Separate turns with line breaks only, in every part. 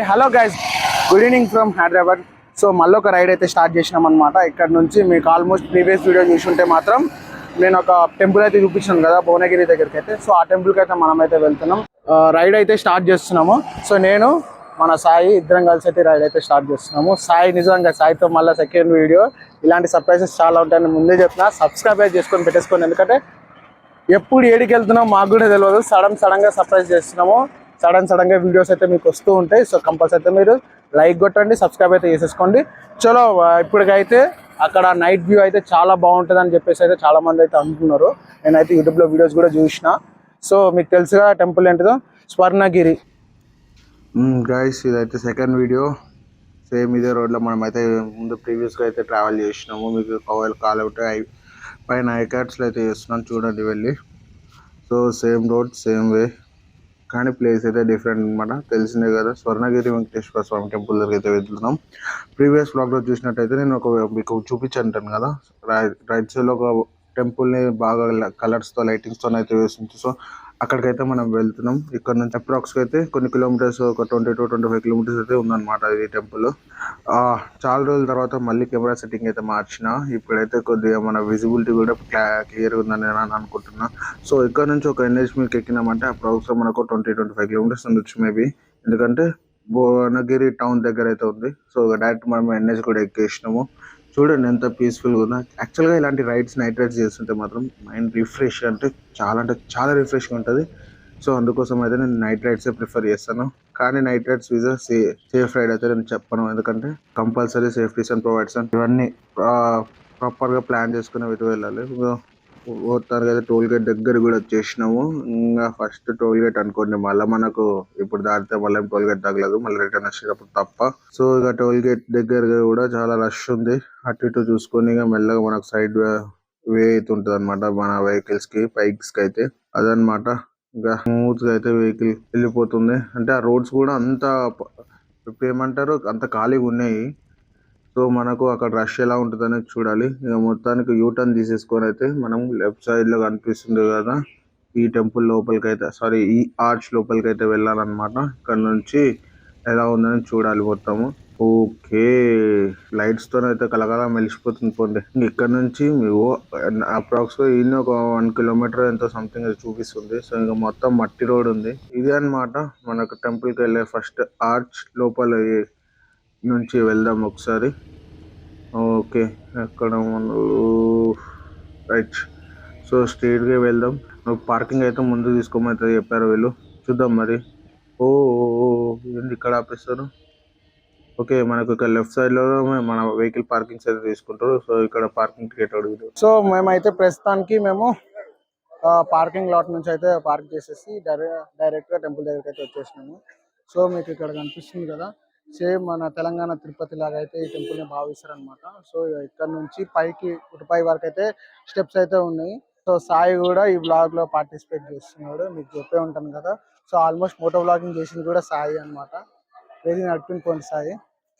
Hello guys, good evening from Hyderabad. So మళ్ళీ ఒక ride అయితే స్టార్ట్ చేసినాం అనమాట. ఇక్కడ నుంచి మీకు ఆల్మోస్ట్ ప్రీవియస్ వీడియో చూసుంటే మాత్రం నేను ఒక టెంపుల్ అయితే చూపించాను కదా భువనగిరి దగ్గరికి అయితే. సో ఆ టెంపుల్కి అయితే మనం అయితే వెళ్తున్నాం. రైడ్ అయితే స్టార్ట్ చేస్తున్నాము. సో నేను మన సాయి ఇద్దరం కలిసి అయితే రైడ్ అయితే స్టార్ట్ చేస్తున్నాము. సాయి నిజంగా సాయితో మళ్ళీ సెకండ్ వీడియో. ఇలాంటి సర్ప్రైజెస్ చాలా ఉంటాయని ముందే చెప్తున్నా. సబ్స్క్రైబ్ చేసుకొని పెట్టేసుకోండి, ఎందుకంటే ఎప్పుడు ఏడికి వెళ్తున్నాం మాకు కూడా తెలియదు. సడన్గా సర్ప్రైజ్ చేస్తున్నాము. సడన్గా వీడియోస్ అయితే మీకు వస్తూ ఉంటాయి. సో కంపల్సరీ అయితే మీరు లైక్ కొట్టండి, సబ్స్క్రైబ్ అయితే చేసేసుకోండి. చలో ఇప్పటికైతే అక్కడ నైట్ వ్యూ అయితే చాలా బాగుంటుంది అని చెప్పేసి అయితే చాలా మంది అయితే అంటున్నారు. నేనైతే యూట్యూబ్లో వీడియోస్ కూడా చూసిన. సో మీకు తెలుసుగా టెంపుల్ ఏంటిదో, స్వర్ణగిరి. గైస్ ఇదైతే సెకండ్ వీడియో. సేమ్ ఇదే రోడ్లో మనం అయితే ముందు ప్రీవియస్గా అయితే ట్రావెల్ చేసినాము. మీకు కాల్ అవుట్ పైన ఐకార్డ్స్లో అయితే చేస్తున్నాను, చూడండి వెళ్ళి. So same road same way, కానీ ప్లేస్ అయితే డిఫరెంట్ అనమాట. తెలిసిందే కదా, స్వర్ణగిరి వెంకటేశ్వర స్వామి టెంపుల్ దగ్గర అయితే వెళ్తున్నాం. ప్రీవియస్ బ్లాగ్లో చూసినట్టయితే నేను మీకు చూపించాను కదా, రైట్ సైడ్లో ఒక టెంపుల్ని బాగా కలర్స్తో లైటింగ్స్తో అయితే వేస్తుంది. సో అక్కడికైతే మనం వెళ్తున్నాం. ఇక్కడ నుంచి అప్రాక్స్గా అయితే కొన్ని కిలోమీటర్స్, ఒక 20 to 25 కిలోమీటర్స్ అయితే ఉందన్నమాట ఇది టెంపుల్. చాలా రోజుల తర్వాత మళ్ళీ కెమెరా సెట్టింగ్ అయితే మార్చిన. ఇప్పుడైతే కొద్దిగా మన విజిబిలిటీ కూడా క్లియర్గా ఉందని నేను అనుకుంటున్నా. సో ఇక్కడ నుంచి ఒక ఎన్హెచ్ మీకు ఎక్కినామంటే అప్రాక్స్గా మనకు 20-25 కిలోమీటర్స్ ఉండొచ్చు మేబీ, ఎందుకంటే భువనగిరి టౌన్ దగ్గర అయితే ఉంది. సో డైరెక్ట్ మనం ఎన్హెచ్ కూడా ఎక్కేసినాము. చూడండి ఎంత పీస్ఫుల్గా ఉందో. యాక్చువల్గా ఇలాంటి రైడ్స్, నైట్ రైడ్స్ చేస్తుంటే మాత్రం మైండ్ రిఫ్రెష్ అంటే చాలా రిఫ్రెష్గా ఉంటుంది. సో అందుకోసం అయితే నేను నైట్ రైడ్సే ప్రిఫర్ చేస్తాను. కానీ నైట్ రైడ్స్ విజా సేఫ్ రైడ్ అయితే నేను చెప్పను, ఎందుకంటే compulsory safeties and provides and ఇవన్నీ ప్రాపర్గా ప్లాన్ చేసుకుని అయితే వెళ్ళాలి. మొత్తానికి అయితే టోల్ గేట్ దగ్గర కూడా వచ్చేసినాము. ఇంకా ఫస్ట్ టోల్ గేట్ అనుకోండి, మళ్ళీ మనకు ఇప్పుడు దాటితే మళ్ళీ టోల్ గేట్ తగలదు, మళ్ళీ రిటర్న్ వచ్చేటప్పుడు తప్ప. సో ఇక టోల్ గేట్ దగ్గర కూడా చాలా రష్ ఉంది. అటు ఇటు చూసుకొని ఇక మెల్లగా మనకు సైడ్ వే అయితే ఉంటుంది అనమాట మన వెహికల్స్ కి, బైక్స్ కి అయితే. అదనమాట ఇంకా స్మూత్ గా అయితే వెహికల్ వెళ్ళిపోతుంది. అంటే ఆ రోడ్స్ కూడా అంత ఏమంటారు, అంత ఖాళీగా ఉన్నాయి. సో మనకు అక్కడ రష్ ఎలా ఉంటుంది అనేది చూడాలి. ఇక మొత్తానికి యూటర్న్ తీసేసుకొని అయితే మనం లెఫ్ట్ సైడ్ లో కనిపిస్తుంది కదా ఈ టెంపుల్ లోపలికి అయితే, సారీ ఈ ఆర్చ్ లోపలికి అయితే వెళ్ళాలన్నమాట. ఇక్కడ నుంచి ఎలా ఉందని చూడాలి మొత్తము. ఓకే, లైట్స్ తో అయితే కలకలా మెలిసిపోతుంది పోండి. ఇక్కడ నుంచి మీకు అప్రాక్సిమేట్ ఇన్ని ఒక 1 కిలోమీటర్ ఎంతో సంథింగ్ అది చూపిస్తుంది. సో ఇంకా మొత్తం మట్టి రోడ్ ఉంది. ఇది అన్నమాట మనకు టెంపుల్ కి వెళ్ళే ఫస్ట్ ఆర్చ్. లోపల నుంచి వెళ్దాం ఒకసారి. ఓకే, ఎక్కడ రైట్. సో స్ట్రైట్గా వెళ్దాం. పార్కింగ్ అయితే ముందు తీసుకోమని చెప్పారు వీళ్ళు, చూద్దాం మరి. ఓ ఏంటి ఇక్కడ ఆపేస్తారు. ఓకే, మనకు ఇక్కడ లెఫ్ట్ సైడ్ లో మన వెహికల్ పార్కింగ్స్ అయితే తీసుకుంటారు. సో ఇక్కడ పార్కింగ్ టికెట్ అడుగుతారు. సో మేమైతే ప్రస్తుతానికి పార్కింగ్ లాట్ నుంచి అయితే పార్క్ చేసేసి డైరెక్ట్ గా టెంపుల్ దగ్గరికి అయితే వచ్చేసినాము. సో మీకు ఇక్కడ కనిపిస్తుంది కదా, సేమ్ మన తెలంగాణ తిరుపతి లాగా అయితే ఈ టెంపుల్ ని భావిస్తారు అనమాట. సో ఇక్కడ నుంచి పైకి ఉటుపై వరకు అయితే స్టెప్స్ అయితే ఉన్నాయి. సో సాయి కూడా ఈ బ్లాగ్ లో పార్టిసిపేట్ చేస్తున్నాడు, మీకు చెప్పే ఉంటాను కదా. సో ఆల్మోస్ట్ మోటో బ్లాగింగ్ చేసింది కూడా సాయి అనమాట. వెరీ నడిపిపోయింది సాయి.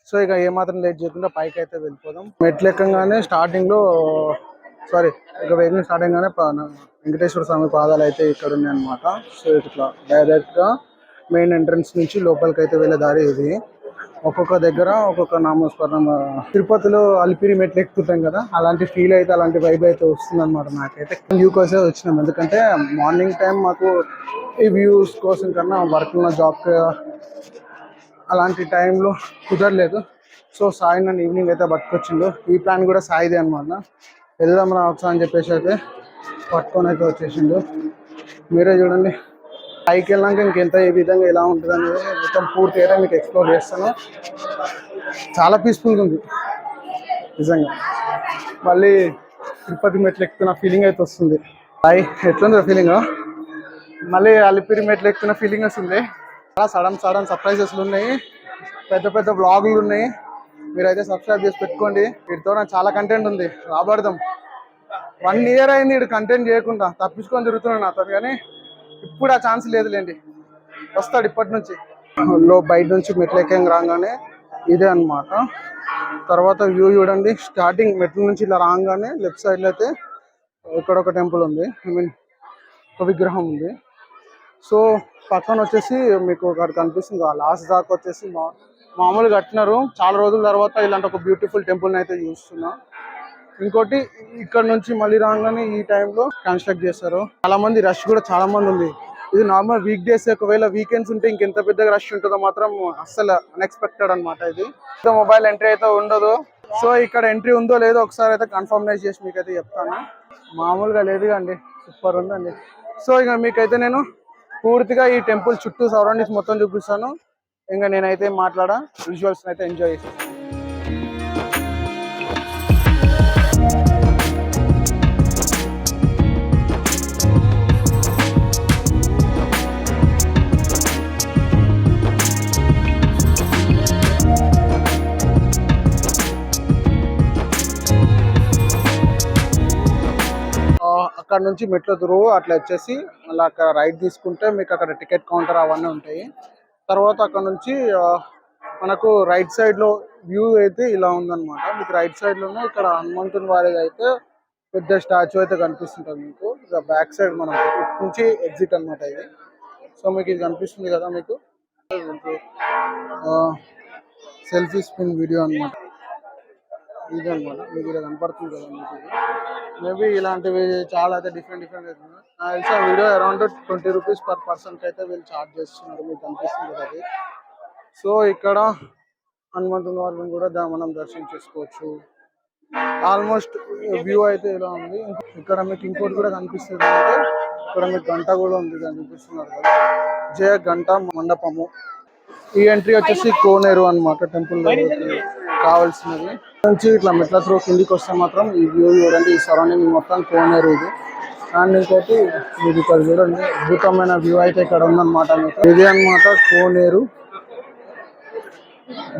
సో ఇక ఏమాత్రం లేట్ చేయకుండా పైకి అయితే వెళ్ళిపోదాం. మెట్లు ఎక్కగానే స్టార్టింగ్ లో ఇక వెహికల్ స్టార్టింగ్ గానే వెంకటేశ్వర స్వామి పాదాలు అయితే ఇక్కడ ఉన్నాయి అనమాట. సో ఇట్లా డైరెక్ట్ గా మెయిన్ ఎంట్రన్స్ నుంచి లోపలికి అయితే వెళ్ళే దారి ఇది. ఒక్కొక్క దగ్గర ఒక్కొక్క నామస్మరణం. తిరుపతిలో అలిపిరి మెట్లు ఎక్కుతాం కదా, అలాంటి ఫీల్ అయితే, అలాంటి వైబ్ అయితే వస్తుంది అనమాట. నాకైతే వ్యూ కోసం వచ్చినాం, ఎందుకంటే మార్నింగ్ టైం మాకు ఈ వ్యూస్ కోసం కన్నా వర్క్ ఉన్న జాబ్ అలాంటి టైంలో కుదరలేదు. సో సాయి నన్ను ఈవినింగ్ అయితే పట్టుకొచ్చిండు. ఈ ప్లాన్ కూడా సాయిదే అనమాట. వెళ్దాం రా ఒకసారి అని చెప్పేసి అయితే పట్టుకొని అయితే వచ్చేసిండు. మీరే చూడండి, పైకి వెళ్ళాక ఇంకెంత ఏ విధంగా ఎలా ఉంటుంది అనేది మొత్తం పూర్తిగా మీకు ఎక్స్ప్లోర్ చేస్తాను. చాలా పీస్ఫుల్గా ఉంది నిజంగా. మళ్ళీ తిరుపతి మెట్లు ఎక్కుతున్న ఫీలింగ్ అయితే వస్తుంది. ఎట్లుంది ఫీలింగ్, మళ్ళీ అలిపిరి మెట్లు ఎక్కుతున్న ఫీలింగ్ వస్తుంది. చాలా సడన్ సర్ప్రైజెస్లు ఉన్నాయి, పెద్ద బ్లాగులు ఉన్నాయి. మీరైతే సబ్స్క్రైబ్ చేసి పెట్టుకోండి. వీటితో నాకు చాలా కంటెంట్ ఉంది, రాబడదాం. 1 year అయింది వీడు కంటెంట్ చేయకుండా, తప్పించుకొని తిరుగుతున్నాను నాతో. కానీ ఇప్పుడు ఆ ఛాన్స్ లేదులేండి, వస్తాడు ఇప్పటి నుంచి. బయట నుంచి మెట్లు ఎక్కంగా రాగానే ఇదే అనమాట. తర్వాత వ్యూ చూడండి, స్టార్టింగ్ మెట్ల నుంచి ఇలా రాగానే లెఫ్ట్ సైడ్లో అయితే ఇక్కడ ఒక టెంపుల్ ఉంది, ఒక విగ్రహం ఉంది. సో పక్కన వచ్చేసి మీకు అక్కడ కనిపిస్తుంది లాస్ట్ దాకా వచ్చేసి మామూలుగా కట్టినారు. చాలా రోజుల తర్వాత ఇలాంటి ఒక బ్యూటిఫుల్ టెంపుల్ని అయితే చూస్తున్నా. ఇంకోటి ఇక్కడ నుంచి మళ్ళీ రాగానే ఈ టైంలో కన్స్ట్రక్ట్ చేస్తారు. చాలా మంది రష్ కూడా చాలా మంది ఉంది. ఇది నార్మల్ వీక్ డేస్, ఒకవేళ వీకెండ్స్ ఉంటే ఇంకెంత పెద్దగా రష్ ఉంటుందో మాత్రం అస్సలు అన్ఎక్స్పెక్టెడ్ అనమాట. ఇది మొబైల్ ఎంట్రీ అయితే ఉండదు. సో ఇక్కడ ఎంట్రీ ఉందో లేదో ఒకసారి అయితే కన్ఫర్మ్ చేసి మీకైతే చెప్తాను. మామూలుగా లేదు అండి, సూపర్ ఉందండి. సో ఇక మీకైతే నేను పూర్తిగా ఈ టెంపుల్ చుట్టూ సరౌండింగ్స్ మొత్తం చూపిస్తాను. ఇంకా నేనైతే మాట్లాడా, విజువల్స్ అయితే ఎంజాయ్ చేస్తాను. అక్కడ నుంచి మెట్ల త్రూ అట్లా వచ్చేసి మళ్ళీ అక్కడ రైట్ తీసుకుంటే మీకు అక్కడ టికెట్ కౌంటర్ అవన్నీ ఉంటాయి. తర్వాత అక్కడ నుంచి మనకు రైట్ సైడ్ లో వ్యూ అయితే ఇలా ఉందన్నమాట. మీకు రైట్ సైడ్ లోనే ఇక్కడ హనుమంతుని వారిది అయితే పెద్ద స్టాచ్యూ అయితే కనిపిస్తుంటుంది మీకు. ఇక బ్యాక్ సైడ్ మనం నుంచి ఎగ్జిట్ అనమాట ఇది. సో మీకు ఇది కనిపిస్తుంది కదా మీకు, సెల్ఫీ స్పిన్ వీడియో అనమాట ఇది అనమాట. మీకు ఇలా కనపడుతుంది కదా మీకు. మేబీ ఇలాంటివి చాలా అయితే డిఫరెంట్ అవుతుంది. నాకు తెలిసి ఆ వీడియో అరౌండ్ 20 రూపీస్ పర్ పర్సన్కి అయితే వీళ్ళు ఛార్జ్ చేస్తున్నారు. మీకు కనిపిస్తుంది కదా అది. సో ఇక్కడ హనుమంతుని వారిని కూడా మనం దర్శనం చేసుకోవచ్చు. ఆల్మోస్ట్ వ్యూ అయితే ఇలా ఉంది. ఇక్కడ మీకు ఇంకోటి కూడా కనిపిస్తుంది అంటే ఇక్కడ మీకు గంట కూడా ఉంది కనిపిస్తున్నారు కదా, జయ గంట మండపము. ఈ ఎంట్రీ వచ్చేసి కోనేరు అనమాట, టెంపుల్ కావాల్సినది. నుంచి ఇట్లా మెట్ల త్రూ కిందికి వస్తే మాత్రం ఈ వ్యూ చూడండి, ఈ సరౌండింగ్ మొత్తం కోనేరు ఇది. అండ్ ఇంకోటి ఇది ఇక్కడ చూడండి, అద్భుతమైన వ్యూ అయితే ఇక్కడ ఉందన్నమాట. మీకు ఇది అనమాట కోనేరు.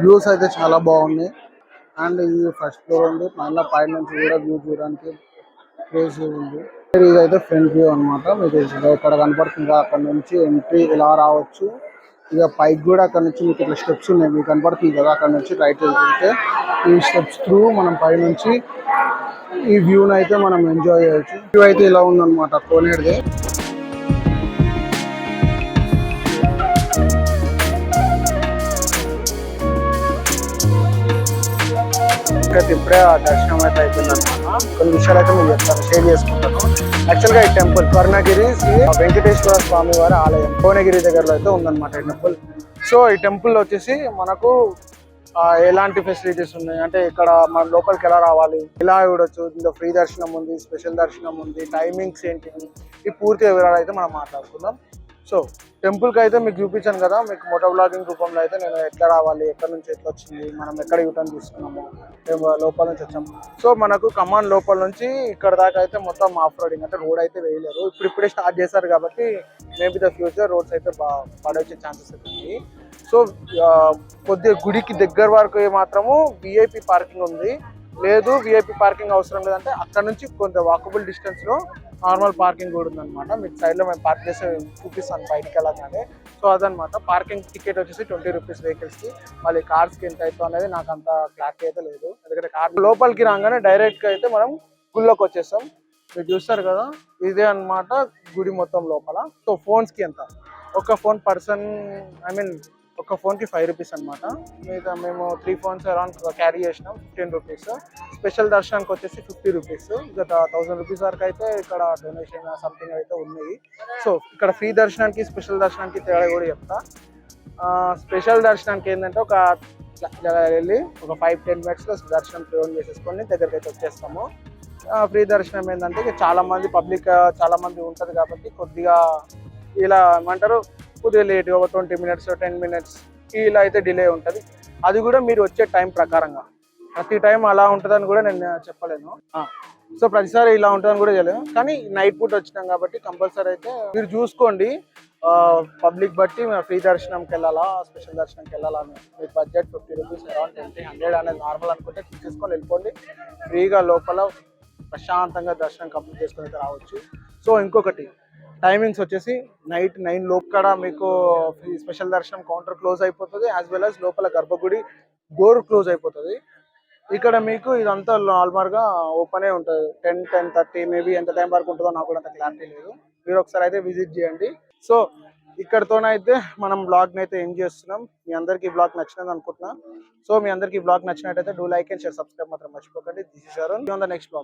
వ్యూస్ అయితే చాలా బాగున్నాయి. అండ్ ఇది ఫస్ట్ ఫ్లోర్ ఉంది, మళ్ళీ పై నుంచి కూడా వ్యూ చూడడానికి ప్లేస్ ఉంది. ఇదైతే ఫ్రంట్ వ్యూ అనమాట. మీకు ఇక్కడ కనపడుతుంది, అక్కడ నుంచి ఎంట్రీ ఇలా రావచ్చు. ఇక పైకి కూడా అక్కడ నుంచి మీకు ఇట్లా స్టెప్స్ ఉన్నాయి, మీకు కనపడుతుంది కదా. అక్కడ నుంచి రైట్ వెళ్తుంటే ఈ స్టెప్స్ త్రూ మనం పై నుంచి ఈ వ్యూని అయితే మనం ఎంజాయ్ చేయొచ్చు. వ్యూ అయితే ఇలా ఉందన్నమాట కోనేరుది. ఇప్పుడే ఆ దర్శనం అయితే అయిపోయిందన్నమాట. కొన్ని విషయాలు అయితే మీరు చెప్తాను, షేర్ చేసుకుంటాను. యాక్చువల్గా ఈ టెంపుల్ స్వర్ణగిరి శ్రీ వెంకటేశ్వర స్వామి వారి ఆలయం భువనగిరి దగ్గరలో అయితే ఉందన్నమాట ఈ టెంపుల్. సో ఈ టెంపుల్ వచ్చేసి మనకు ఎలాంటి ఫెసిలిటీస్ ఉన్నాయి అంటే, ఇక్కడ మన లోపలికి ఎలా రావాలి, ఎలా చూడొచ్చు, ఇందులో ఫ్రీ దర్శనం ఉంది, స్పెషల్ దర్శనం ఉంది, టైమింగ్స్ ఏంటి, ఈ పూర్తి వివరాలు అయితే మనం మాట్లాడుకుందాం. సో టెంపుల్కి అయితే మీకు చూపించాను కదా, మీకు మోటో బ్లాగింగ్ రూపంలో అయితే నేను ఎట్లా రావాలి, ఎక్కడి నుంచి ఎట్లా వచ్చింది, మనం ఎక్కడ యూటర్న్ తీసుకున్నాము, మేము లోపల నుంచి వచ్చాము. సో మనకు కమాండ్ లోపల నుంచి ఇక్కడ దాకా అయితే మొత్తం ఆఫ్ రోడింగ్, అంటే రోడ్ అయితే వేయలేరు, ఇప్పుడే స్టార్ట్ చేశారు కాబట్టి మేబీ ద ఫ్యూచర్ రోడ్స్ అయితే పడొచ్చే ఛాన్సెస్ అయితే ఉంది. సో కొద్దిగా గుడికి దగ్గర వరకు మాత్రము విఐపి పార్కింగ్ ఉంది. లేదు విఐపి పార్కింగ్ అవసరం లేదంటే అక్కడ నుంచి కొంత వాకబుల్ డిస్టెన్స్ లో నార్మల్ పార్కింగ్ కూడా ఉందన్నమాట. మీకు సైడ్ లో మేము పార్క్ చేసి చూపిస్తాను బయటికి వెళ్ళగానే. సో అదనమాట పార్కింగ్ టికెట్ వచ్చేసి 20 రూపీస్ వెహికల్స్ కి. మళ్ళీ కార్స్ కి ఎంత అవుతుంది అనేది నాకు అంత క్లారిటీ అయితే లేదు, ఎందుకంటే కార్ లోపలికి రాగానే డైరెక్ట్ గా అయితే మనం గుళ్ళోకి వచ్చేస్తాం. మీరు చూస్తారు కదా, ఇదే అనమాట గుడి మొత్తం లోపల. సో ఫోన్స్ కి ఎంత, ఒక ఫోన్ పర్సన్ ఒక ఫోన్ కి 5 రూపీస్ అనమాట. మిగతా మేము 3 ఫోన్స్ అరౌండ్ క్యారీ చేసినాం, 15 రూపీస్. స్పెషల్ దర్శనానికి వచ్చేసి 50 రూపీస్. ఇక 1000 రూపీస్ వరకు అయితే ఇక్కడ డొనేషన్ సంథింగ్ అయితే ఉన్నాయి. సో ఇక్కడ ఫ్రీ దర్శనానికి స్పెషల్ దర్శనానికి తేడా కూడా చెప్తా. స్పెషల్ దర్శనానికి ఏంటంటే ఒక వెళ్ళి ఒక 5-10 మినిట్స్ లో దర్శనం క్లోజ్ చేసేసుకొని దగ్గరికి అయితే వచ్చేస్తాము. ఫ్రీ దర్శనం ఏంటంటే ఇక చాలా మంది పబ్లిక్ చాలా మంది ఉంటది కాబట్టి కొద్దిగా ఇలా ఏమంటారు కొద్దిగా లేట్, ఒక 20 మినిట్స్ 10 మినిట్స్ ఇలా అయితే డిలే ఉంటుంది. అది కూడా మీరు వచ్చే టైం ప్రకారంగా, ప్రతి టైం అలా ఉంటుందని కూడా నేను చెప్పలేను. సో ప్రతిసారి ఇలా ఉంటుందని కూడా తెలియదు, కానీ నైట్ పూట వచ్చినాం కాబట్టి కంపల్సరీ అయితే మీరు చూసుకోండి. పబ్లిక్ బట్టి ఫ్రీ దర్శనంకి వెళ్ళాలా స్పెషల్ దర్శనంకి వెళ్ళాలా అని మీకు బడ్జెట్ 50 రూపీస్ అరౌండ్ 20-100 అనేది నార్మల్ అనుకుంటే తీసుకొని వెళ్ళిపోండి. ఫ్రీగా లోపల ప్రశాంతంగా దర్శనం కంప్లీట్ చేసుకుని అయితే రావచ్చు. సో ఇంకొకటి టైమింగ్స్ వచ్చేసి నైట్ 9 లోపల మీకు స్పెషల్ దర్శనం కౌంటర్ క్లోజ్ అయిపోతుంది, యాజ్ వెల్ యాజ్ లోపల గర్భగుడి డోర్ క్లోజ్ అయిపోతుంది. ఇక్కడ మీకు ఇదంతా నార్మల్గా ఓపెనే ఉంటుంది. 10-10:30 మేబీ ఎంత టైం వరకు ఉంటుందో నాకు కూడా అంత క్లారిటీ లేదు, మీరు ఒకసారి అయితే విజిట్ చేయండి. సో ఇక్కడతోనైతే మనం బ్లాగ్ని అయితే ఎండ్ చేస్తున్నాం. మీ అందరికీ బ్లాగ్ నచ్చినది అనుకుంటున్నా. సో మీ అందరికీ బ్లాగ్ నచ్చినట్టయితే do like and share, subscribe మాత్రం మర్చిపోకండి. This is Arun on the next blog.